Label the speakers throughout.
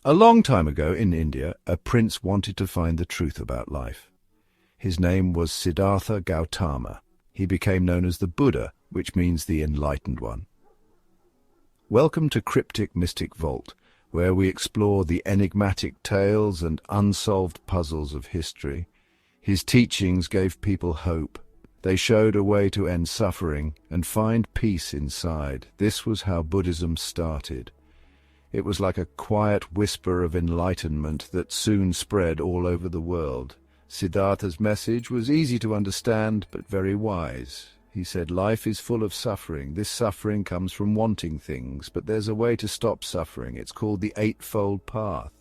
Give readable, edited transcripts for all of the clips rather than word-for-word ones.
Speaker 1: A long time ago in India, a prince wanted to find the truth about life. His name was Siddhartha Gautama. He became known as the Buddha, which means the enlightened one. Welcome to Cryptic Mystic Vault, where we explore the enigmatic tales and unsolved puzzles of history. His teachings gave people hope. They showed a way to end suffering and find peace inside. This was how Buddhism started. It was like a quiet whisper of enlightenment that soon spread all over the world. Siddhartha's message was easy to understand, but very wise. He said, life is full of suffering. This suffering comes from wanting things, but there's a way to stop suffering. It's called the Eightfold Path.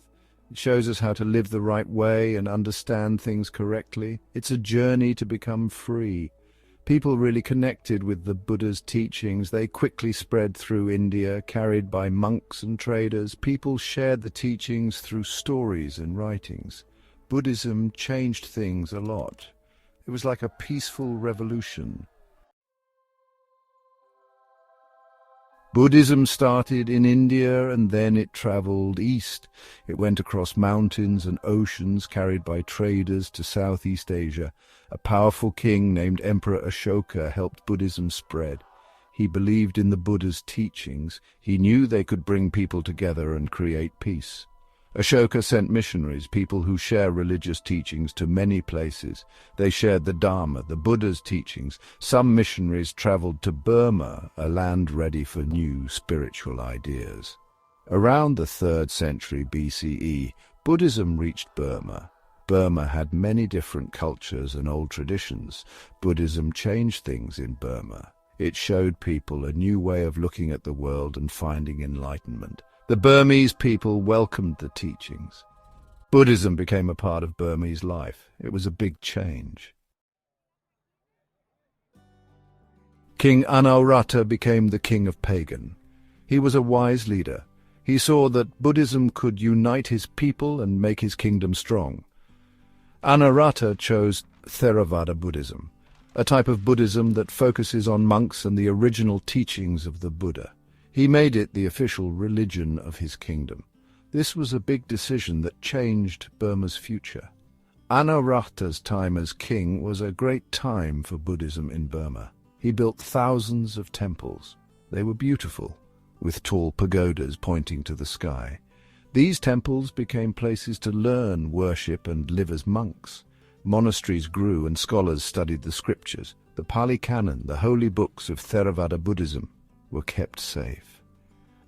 Speaker 1: It shows us how to live the right way and understand things correctly. It's a journey to become free. People really connected with the Buddha's teachings. They quickly spread through India, carried by monks and traders. People shared the teachings through stories and writings. Buddhism changed things a lot. It was like a peaceful revolution. Buddhism started in India and then it traveled east. It went across mountains and oceans carried by traders to Southeast Asia. A powerful king named Emperor Ashoka helped Buddhism spread. He believed in the Buddha's teachings. He knew they could bring people together and create peace. Ashoka sent missionaries, people who share religious teachings, to many places. They shared the Dharma, the Buddha's teachings. Some missionaries traveled to Burma, a land ready for new spiritual ideas. Around the 3rd century BCE, Buddhism reached Burma. Burma had many different cultures and old traditions. Buddhism changed things in Burma. It showed people a new way of looking at the world and finding enlightenment. The Burmese people welcomed the teachings. Buddhism became a part of Burmese life. It was a big change. King Anawrahta became the king of Pagan. He was a wise leader. He saw that Buddhism could unite his people and make his kingdom strong. Anawrahta chose Theravada Buddhism, a type of Buddhism that focuses on monks and the original teachings of the Buddha. He made it the official religion of his kingdom. This was a big decision that changed Burma's future. Anawrahta's time as king was a great time for Buddhism in Burma. He built thousands of temples. They were beautiful, with tall pagodas pointing to the sky. These temples became places to learn, worship, and live as monks. Monasteries grew and scholars studied the scriptures. The Pali Canon, the holy books of Theravada Buddhism, were kept safe.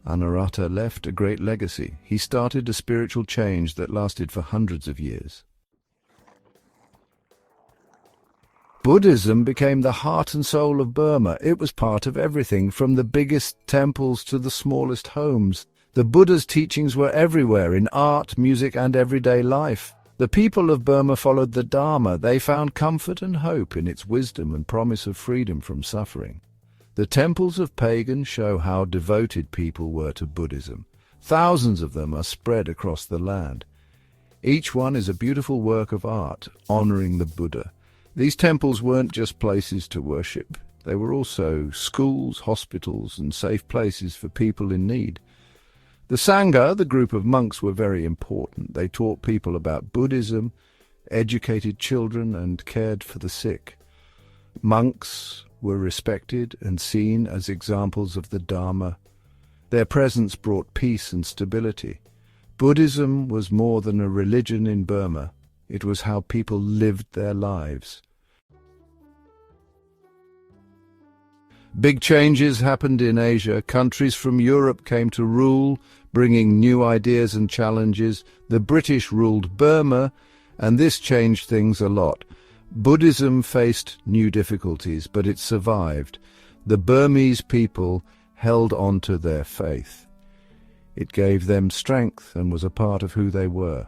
Speaker 1: Anawrahta left a great legacy. He started a spiritual change that lasted for hundreds of years. Buddhism became the heart and soul of Burma. It was part of everything, from the biggest temples to the smallest homes. The Buddha's teachings were everywhere, in art, music, and everyday life. The people of Burma followed the Dharma. They found comfort and hope in its wisdom and promise of freedom from suffering. The temples of pagans show how devoted people were to Buddhism. Thousands of them are spread across the land. Each one is a beautiful work of art, honoring the Buddha. These temples weren't just places to worship. They were also schools, hospitals, and safe places for people in need. The sangha, the group of monks, were very important. They taught people about Buddhism, educated children, and cared for the sick. Monks were respected and seen as examples of the Dharma. Their presence brought peace and stability. Buddhism was more than a religion in Burma. It was how people lived their lives. Big changes happened in Asia. Countries from Europe came to rule, bringing new ideas and challenges. The British ruled Burma, and this changed things a lot. Buddhism faced new difficulties, but it survived. The Burmese people held on to their faith. It gave them strength and was a part of who they were.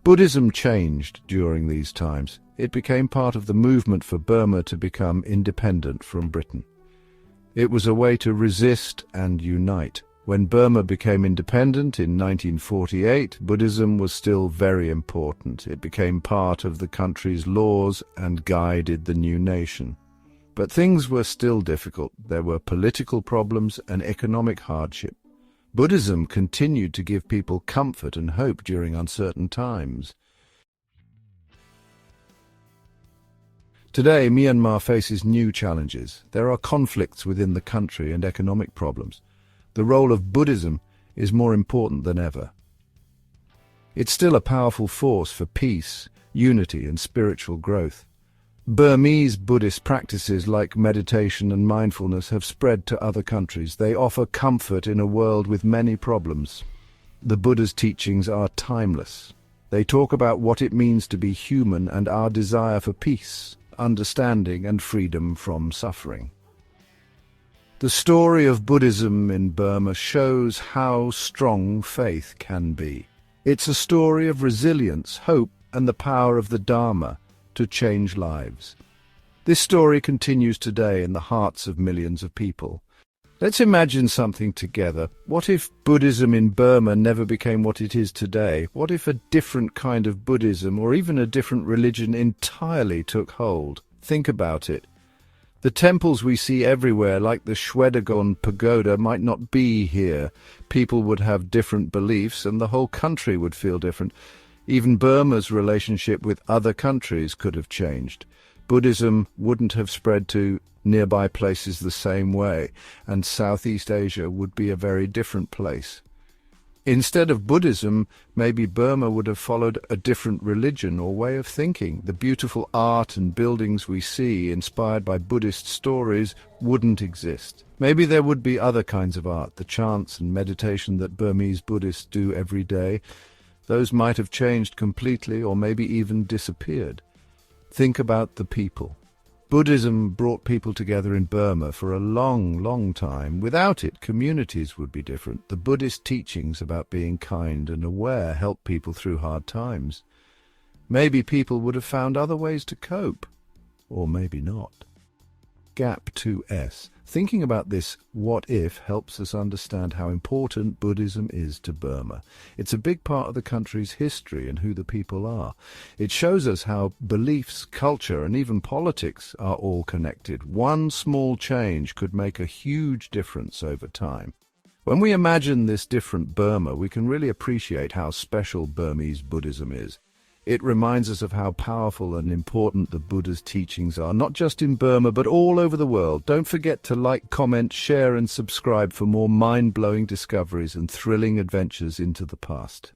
Speaker 1: Buddhism changed during these times. It became part of the movement for Burma to become independent from Britain. It was a way to resist and unite. When Burma became independent in 1948, Buddhism was still very important. It became part of the country's laws and guided the new nation. But things were still difficult. There were political problems and economic hardship. Buddhism continued to give people comfort and hope during uncertain times. Today, Myanmar faces new challenges. There are conflicts within the country and economic problems. The role of Buddhism is more important than ever. It's still a powerful force for peace, unity, and spiritual growth. Burmese Buddhist practices like meditation and mindfulness have spread to other countries. They offer comfort in a world with many problems. The Buddha's teachings are timeless. They talk about what it means to be human and our desire for peace, understanding, and freedom from suffering. The story of Buddhism in Burma shows how strong faith can be. It's a story of resilience, hope, and the power of the Dharma to change lives. This story continues today in the hearts of millions of people. Let's imagine something together. What if Buddhism in Burma never became what it is today? What if a different kind of Buddhism, or even a different religion, entirely took hold? Think about it. The temples we see everywhere, like the Shwedagon Pagoda, might not be here. People would have different beliefs, and the whole country would feel different. Even Burma's relationship with other countries could have changed. Buddhism wouldn't have spread to nearby places the same way, and Southeast Asia would be a very different place. Instead of Buddhism, maybe Burma would have followed a different religion or way of thinking. The beautiful art and buildings we see, inspired by Buddhist stories, wouldn't exist. Maybe there would be other kinds of art, the chants and meditation that Burmese Buddhists do every day. Those might have changed completely or maybe even disappeared. Think about the people. Buddhism brought people together in Burma for a long, long time. Without it, communities would be different. The Buddhist teachings about being kind and aware helped people through hard times. Maybe people would have found other ways to cope, or maybe not. Gap 2S. Thinking about this what if helps us understand how important Buddhism is to Burma. It's a big part of the country's history and who the people are. It shows us how beliefs, culture, and even politics are all connected. One small change could make a huge difference over time. When we imagine this different Burma, we can really appreciate how special Burmese Buddhism is. It reminds us of how powerful and important the Buddha's teachings are, not just in Burma, but all over the world. Don't forget to like, comment, share, and subscribe for more mind-blowing discoveries and thrilling adventures into the past.